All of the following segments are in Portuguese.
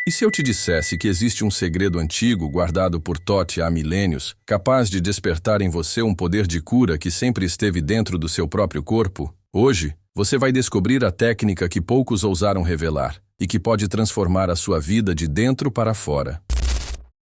E se eu te dissesse que existe um segredo antigo guardado por Thoth há milênios, capaz de despertar em você um poder de cura que sempre esteve dentro do seu próprio corpo? Hoje, você vai descobrir a técnica que poucos ousaram revelar e que pode transformar a sua vida de dentro para fora.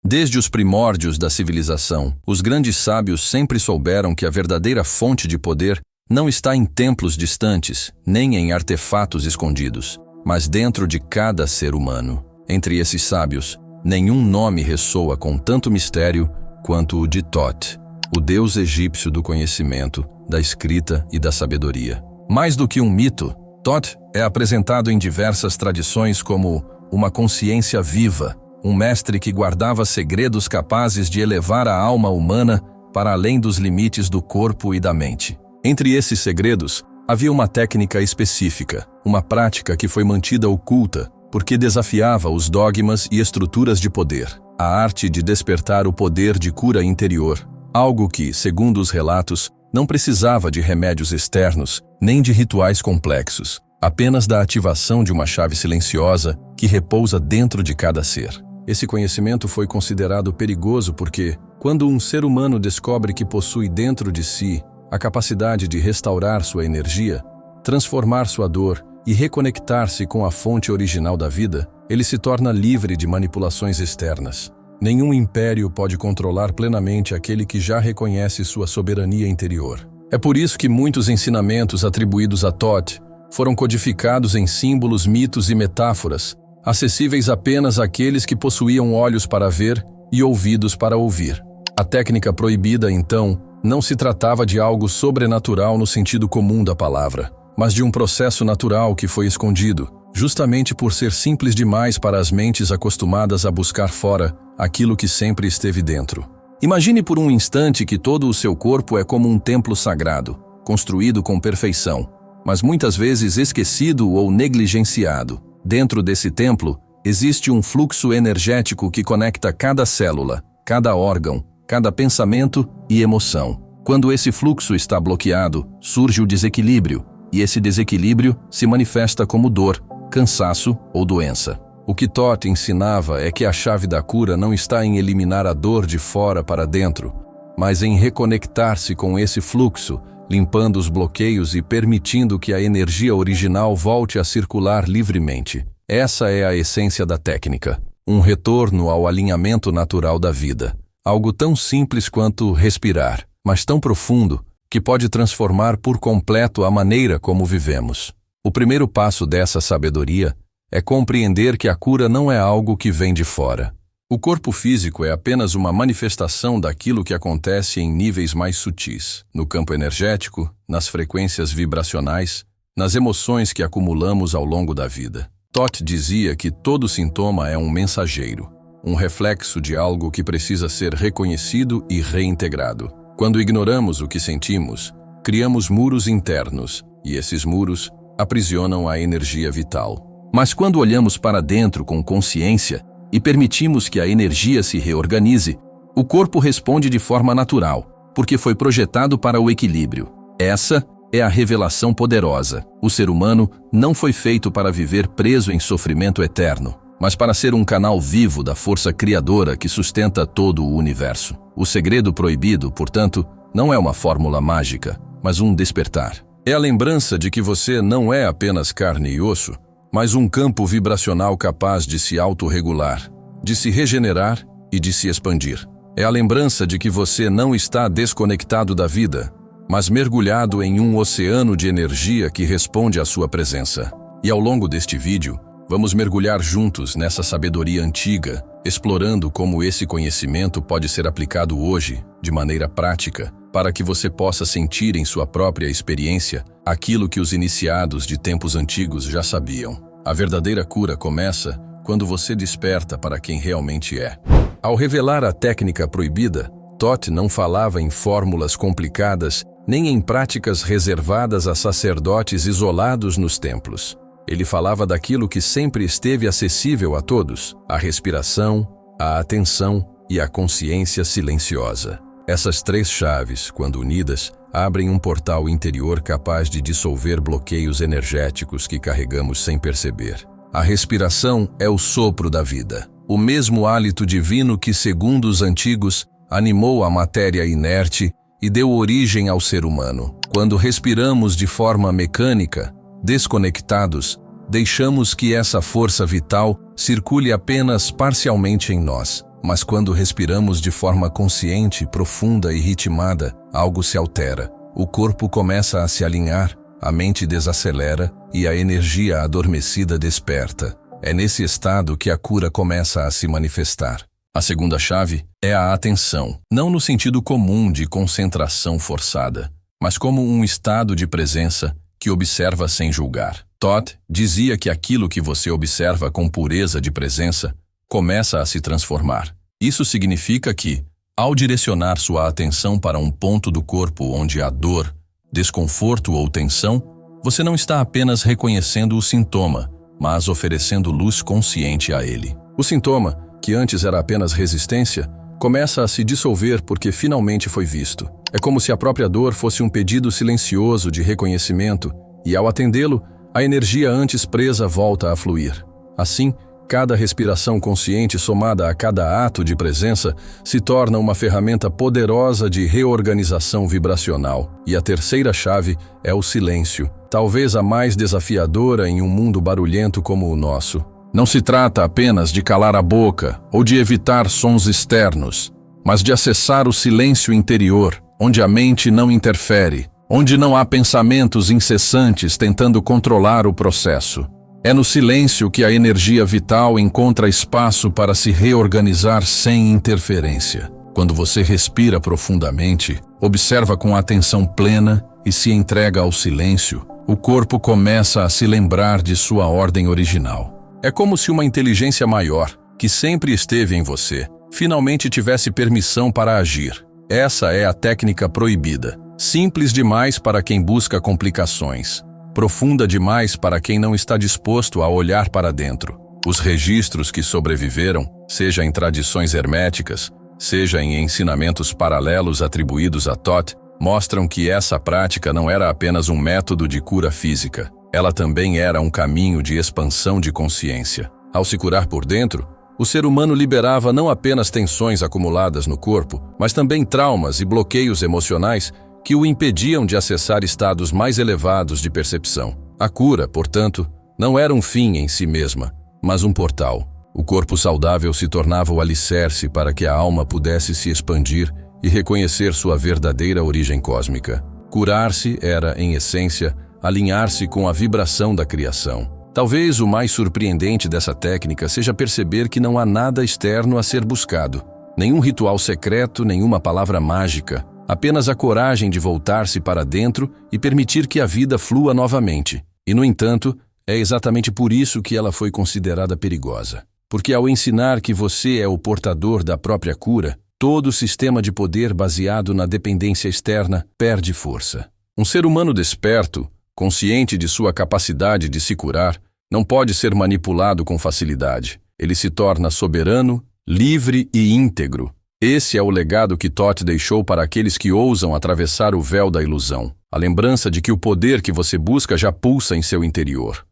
Desde os primórdios da civilização, os grandes sábios sempre souberam que a verdadeira fonte de poder não está em templos distantes, nem em artefatos escondidos, mas dentro de cada ser humano. Entre esses sábios, nenhum nome ressoa com tanto mistério quanto o de Thoth, o deus egípcio do conhecimento, da escrita e da sabedoria. Mais do que um mito, Thoth é apresentado em diversas tradições como uma consciência viva, um mestre que guardava segredos capazes de elevar a alma humana para além dos limites do corpo e da mente. Entre esses segredos, havia uma técnica específica, uma prática que foi mantida oculta, porque desafiava os dogmas e estruturas de poder, a arte de despertar o poder de cura interior, algo que, segundo os relatos, não precisava de remédios externos, nem de rituais complexos, apenas da ativação de uma chave silenciosa que repousa dentro de cada ser. Esse conhecimento foi considerado perigoso porque, quando um ser humano descobre que possui dentro de si a capacidade de restaurar sua energia, transformar sua dor e reconectar-se com a fonte original da vida, ele se torna livre de manipulações externas. Nenhum império pode controlar plenamente aquele que já reconhece sua soberania interior. É por isso que muitos ensinamentos atribuídos a Thoth foram codificados em símbolos, mitos e metáforas, acessíveis apenas àqueles que possuíam olhos para ver e ouvidos para ouvir. A técnica proibida, então, não se tratava de algo sobrenatural no sentido comum da palavra, mas de um processo natural que foi escondido, justamente por ser simples demais para as mentes acostumadas a buscar fora aquilo que sempre esteve dentro. Imagine por um instante que todo o seu corpo é como um templo sagrado, construído com perfeição, mas muitas vezes esquecido ou negligenciado. Dentro desse templo, existe um fluxo energético que conecta cada célula, cada órgão, cada pensamento e emoção. Quando esse fluxo está bloqueado, surge o desequilíbrio, e esse desequilíbrio se manifesta como dor, cansaço ou doença. O que Thoth ensinava é que a chave da cura não está em eliminar a dor de fora para dentro, mas em reconectar-se com esse fluxo, limpando os bloqueios e permitindo que a energia original volte a circular livremente. Essa é a essência da técnica, um retorno ao alinhamento natural da vida. Algo tão simples quanto respirar, mas tão profundo que pode transformar por completo a maneira como vivemos. O primeiro passo dessa sabedoria é compreender que a cura não é algo que vem de fora. O corpo físico é apenas uma manifestação daquilo que acontece em níveis mais sutis, no campo energético, nas frequências vibracionais, nas emoções que acumulamos ao longo da vida. Thoth dizia que todo sintoma é um mensageiro, um reflexo de algo que precisa ser reconhecido e reintegrado. Quando ignoramos o que sentimos, criamos muros internos, e esses muros aprisionam a energia vital. Mas quando olhamos para dentro com consciência e permitimos que a energia se reorganize, o corpo responde de forma natural, porque foi projetado para o equilíbrio. Essa é a revelação poderosa. O ser humano não foi feito para viver preso em sofrimento eterno, mas para ser um canal vivo da força criadora que sustenta todo o universo. O segredo proibido, portanto, não é uma fórmula mágica, mas um despertar. É a lembrança de que você não é apenas carne e osso, mas um campo vibracional capaz de se autorregular, de se regenerar e de se expandir. É a lembrança de que você não está desconectado da vida, mas mergulhado em um oceano de energia que responde à sua presença. E ao longo deste vídeo, vamos mergulhar juntos nessa sabedoria antiga, explorando como esse conhecimento pode ser aplicado hoje, de maneira prática, para que você possa sentir em sua própria experiência aquilo que os iniciados de tempos antigos já sabiam. A verdadeira cura começa quando você desperta para quem realmente é. Ao revelar a técnica proibida, Thoth não falava em fórmulas complicadas nem em práticas reservadas a sacerdotes isolados nos templos. Ele falava daquilo que sempre esteve acessível a todos: a respiração, a atenção e a consciência silenciosa. Essas três chaves, quando unidas, abrem um portal interior capaz de dissolver bloqueios energéticos que carregamos sem perceber. A respiração é o sopro da vida. O mesmo hálito divino que, segundo os antigos, animou a matéria inerte e deu origem ao ser humano. Quando respiramos de forma mecânica, desconectados, deixamos que essa força vital circule apenas parcialmente em nós. Mas quando respiramos de forma consciente, profunda e ritmada, algo se altera. O corpo começa a se alinhar, a mente desacelera e a energia adormecida desperta. É nesse estado que a cura começa a se manifestar. A segunda chave é a atenção, não no sentido comum de concentração forçada, mas como um estado de presença que observa sem julgar. Todd dizia que aquilo que você observa com pureza de presença começa a se transformar. Isso significa que, ao direcionar sua atenção para um ponto do corpo onde há dor, desconforto ou tensão, você não está apenas reconhecendo o sintoma, mas oferecendo luz consciente a ele. O sintoma, que antes era apenas resistência, começa a se dissolver porque finalmente foi visto. É como se a própria dor fosse um pedido silencioso de reconhecimento e, ao atendê-lo, a energia antes presa volta a fluir. Assim, cada respiração consciente somada a cada ato de presença se torna uma ferramenta poderosa de reorganização vibracional. E a terceira chave é o silêncio, talvez a mais desafiadora em um mundo barulhento como o nosso. Não se trata apenas de calar a boca ou de evitar sons externos, mas de acessar o silêncio interior, onde a mente não interfere, onde não há pensamentos incessantes tentando controlar o processo. É no silêncio que a energia vital encontra espaço para se reorganizar sem interferência. Quando você respira profundamente, observa com atenção plena e se entrega ao silêncio, o corpo começa a se lembrar de sua ordem original. É como se uma inteligência maior, que sempre esteve em você, finalmente tivesse permissão para agir. Essa é a técnica proibida, simples demais para quem busca complicações, profunda demais para quem não está disposto a olhar para dentro. Os registros que sobreviveram, seja em tradições herméticas, seja em ensinamentos paralelos atribuídos a Thoth, mostram que essa prática não era apenas um método de cura física. Ela também era um caminho de expansão de consciência. Ao se curar por dentro, o ser humano liberava não apenas tensões acumuladas no corpo, mas também traumas e bloqueios emocionais que o impediam de acessar estados mais elevados de percepção. A cura, portanto, não era um fim em si mesma, mas um portal. O corpo saudável se tornava o alicerce para que a alma pudesse se expandir e reconhecer sua verdadeira origem cósmica. Curar-se era, em essência, alinhar-se com a vibração da criação. Talvez o mais surpreendente dessa técnica seja perceber que não há nada externo a ser buscado. Nenhum ritual secreto, nenhuma palavra mágica. Apenas a coragem de voltar-se para dentro e permitir que a vida flua novamente. E, no entanto, é exatamente por isso que ela foi considerada perigosa. Porque ao ensinar que você é o portador da própria cura, todo o sistema de poder baseado na dependência externa perde força. Um ser humano desperto, consciente de sua capacidade de se curar, não pode ser manipulado com facilidade. Ele se torna soberano, livre e íntegro. Esse é o legado que Thoth deixou para aqueles que ousam atravessar o véu da ilusão. A lembrança de que o poder que você busca já pulsa em seu interior.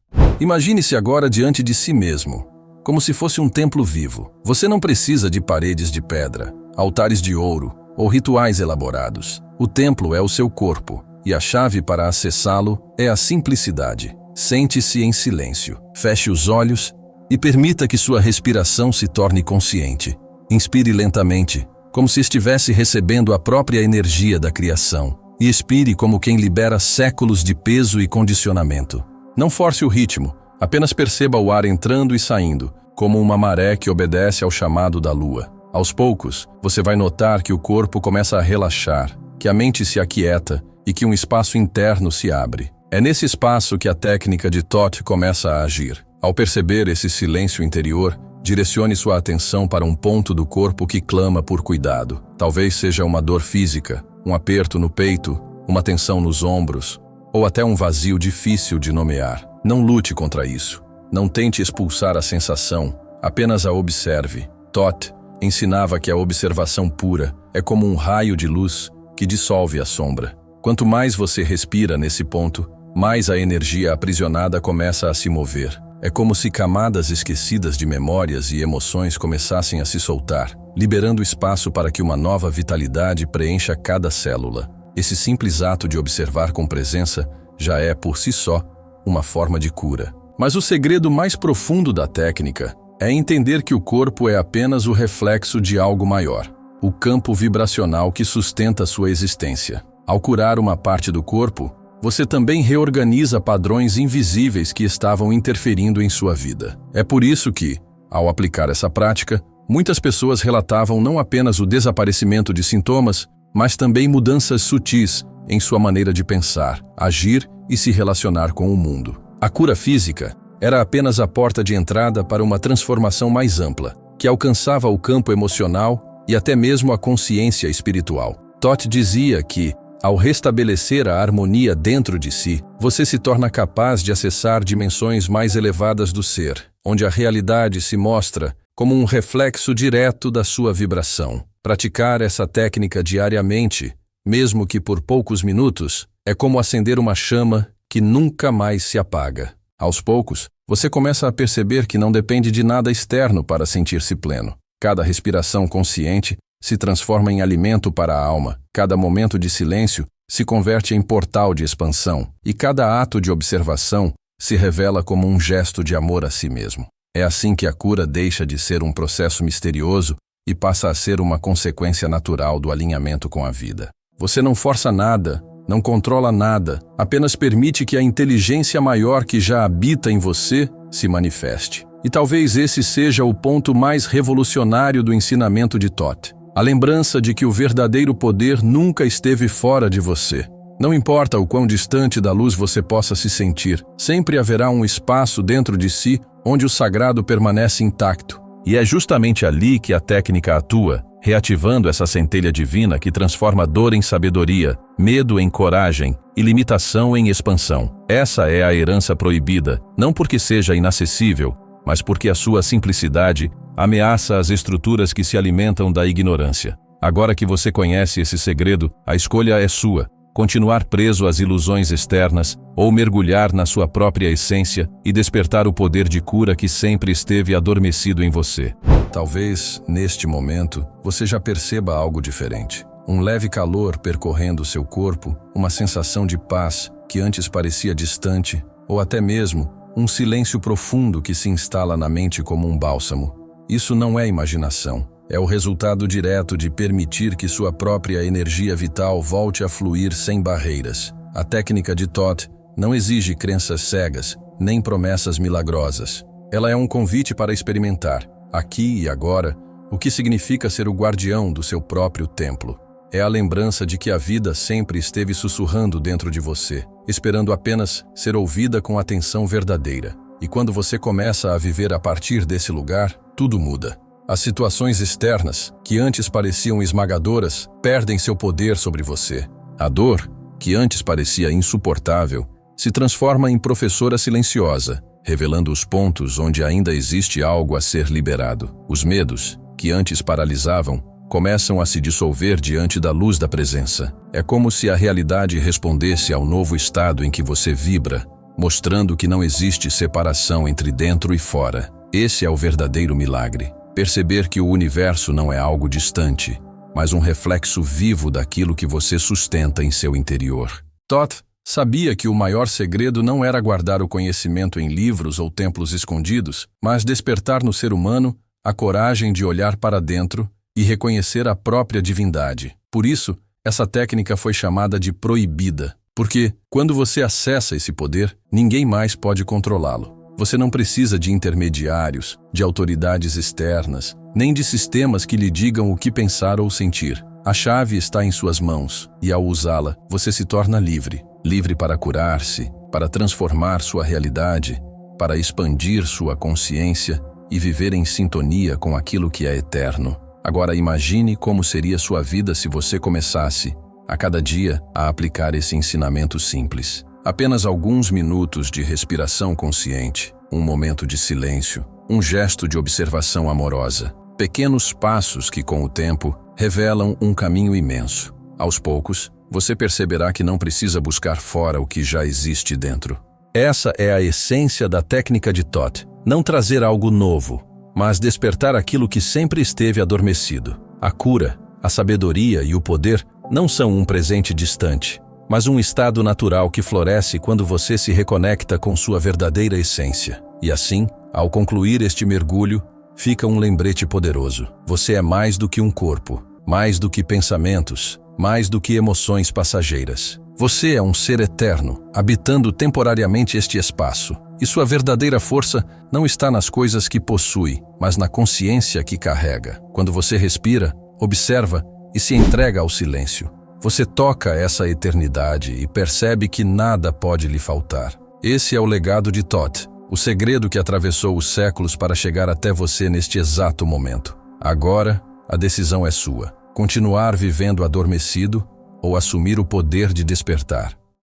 Imagine-se agora diante de si mesmo, como se fosse um templo vivo. Você não precisa de paredes de pedra, altares de ouro ou rituais elaborados. O templo é o seu corpo, e a chave para acessá-lo é a simplicidade. Sente-se em silêncio, feche os olhos e permita que sua respiração se torne consciente. Inspire lentamente, como se estivesse recebendo a própria energia da criação, e expire como quem libera séculos de peso e condicionamento. Não force o ritmo, apenas perceba o ar entrando e saindo, como uma maré que obedece ao chamado da lua. Aos poucos, você vai notar que o corpo começa a relaxar, que a mente se aquieta e que um espaço interno se abre. É nesse espaço que a técnica de Thoth começa a agir. Ao perceber esse silêncio interior, direcione sua atenção para um ponto do corpo que clama por cuidado. Talvez seja uma dor física, um aperto no peito, uma tensão nos ombros, ou até um vazio difícil de nomear. Não lute contra isso. Não tente expulsar a sensação, apenas a observe. Thoth ensinava que a observação pura é como um raio de luz que dissolve a sombra. Quanto mais você respira nesse ponto, mais a energia aprisionada começa a se mover. É como se camadas esquecidas de memórias e emoções começassem a se soltar, liberando espaço para que uma nova vitalidade preencha cada célula. Esse simples ato de observar com presença já é, por si só, uma forma de cura. Mas o segredo mais profundo da técnica é entender que o corpo é apenas o reflexo de algo maior, o campo vibracional que sustenta sua existência. Ao curar uma parte do corpo, você também reorganiza padrões invisíveis que estavam interferindo em sua vida. É por isso que, ao aplicar essa prática, muitas pessoas relatavam não apenas o desaparecimento de sintomas, mas também mudanças sutis em sua maneira de pensar, agir e se relacionar com o mundo. A cura física era apenas a porta de entrada para uma transformação mais ampla, que alcançava o campo emocional e até mesmo a consciência espiritual. Toth dizia que, ao restabelecer a harmonia dentro de si, você se torna capaz de acessar dimensões mais elevadas do ser, onde a realidade se mostra como um reflexo direto da sua vibração. Praticar essa técnica diariamente, mesmo que por poucos minutos, é como acender uma chama que nunca mais se apaga. Aos poucos, você começa a perceber que não depende de nada externo para sentir-se pleno. Cada respiração consciente se transforma em alimento para a alma, cada momento de silêncio se converte em portal de expansão e cada ato de observação se revela como um gesto de amor a si mesmo. É assim que a cura deixa de ser um processo misterioso e passa a ser uma consequência natural do alinhamento com a vida. Você não força nada, não controla nada, apenas permite que a inteligência maior que já habita em você se manifeste. E talvez esse seja o ponto mais revolucionário do ensinamento de Toth. A lembrança de que o verdadeiro poder nunca esteve fora de você. Não importa o quão distante da luz você possa se sentir, sempre haverá um espaço dentro de si onde o sagrado permanece intacto. E é justamente ali que a técnica atua, reativando essa centelha divina que transforma dor em sabedoria, medo em coragem e limitação em expansão. Essa é a herança proibida, não porque seja inacessível, mas porque a sua simplicidade ameaça as estruturas que se alimentam da ignorância. Agora que você conhece esse segredo, a escolha é sua: continuar preso às ilusões externas ou mergulhar na sua própria essência e despertar o poder de cura que sempre esteve adormecido em você. Talvez, neste momento, você já perceba algo diferente. Um leve calor percorrendo seu corpo, uma sensação de paz que antes parecia distante, ou até mesmo um silêncio profundo que se instala na mente como um bálsamo. Isso não é imaginação. É o resultado direto de permitir que sua própria energia vital volte a fluir sem barreiras. A técnica de Toth não exige crenças cegas, nem promessas milagrosas. Ela é um convite para experimentar, aqui e agora, o que significa ser o guardião do seu próprio templo. É a lembrança de que a vida sempre esteve sussurrando dentro de você, esperando apenas ser ouvida com atenção verdadeira. E quando você começa a viver a partir desse lugar, tudo muda. As situações externas, que antes pareciam esmagadoras, perdem seu poder sobre você. A dor, que antes parecia insuportável, se transforma em professora silenciosa, revelando os pontos onde ainda existe algo a ser liberado. Os medos, que antes paralisavam, começam a se dissolver diante da luz da presença. É como se a realidade respondesse ao novo estado em que você vibra, mostrando que não existe separação entre dentro e fora. Esse é o verdadeiro milagre. Perceber que o universo não é algo distante, mas um reflexo vivo daquilo que você sustenta em seu interior. Toth sabia que o maior segredo não era guardar o conhecimento em livros ou templos escondidos, mas despertar no ser humano a coragem de olhar para dentro e reconhecer a própria divindade. Por isso, essa técnica foi chamada de proibida, porque, quando você acessa esse poder, ninguém mais pode controlá-lo. Você não precisa de intermediários, de autoridades externas, nem de sistemas que lhe digam o que pensar ou sentir. A chave está em suas mãos, e ao usá-la, você se torna livre. Livre para curar-se, para transformar sua realidade, para expandir sua consciência e viver em sintonia com aquilo que é eterno. Agora imagine como seria sua vida se você começasse, a cada dia, a aplicar esse ensinamento simples. Apenas alguns minutos de respiração consciente, um momento de silêncio, um gesto de observação amorosa. Pequenos passos que, com o tempo, revelam um caminho imenso. Aos poucos, você perceberá que não precisa buscar fora o que já existe dentro. Essa é a essência da técnica de Thoth. Não trazer algo novo, mas despertar aquilo que sempre esteve adormecido. A cura, a sabedoria e o poder não são um presente distante, mas um estado natural que floresce quando você se reconecta com sua verdadeira essência. E assim, ao concluir este mergulho, fica um lembrete poderoso. Você é mais do que um corpo, mais do que pensamentos, mais do que emoções passageiras. Você é um ser eterno, habitando temporariamente este espaço. E sua verdadeira força não está nas coisas que possui, mas na consciência que carrega. Quando você respira, observa e se entrega ao silêncio, você toca essa eternidade e percebe que nada pode lhe faltar. Esse é o legado de Thoth, o segredo que atravessou os séculos para chegar até você neste exato momento. Agora, a decisão é sua: continuar vivendo adormecido ou assumir o poder de despertar.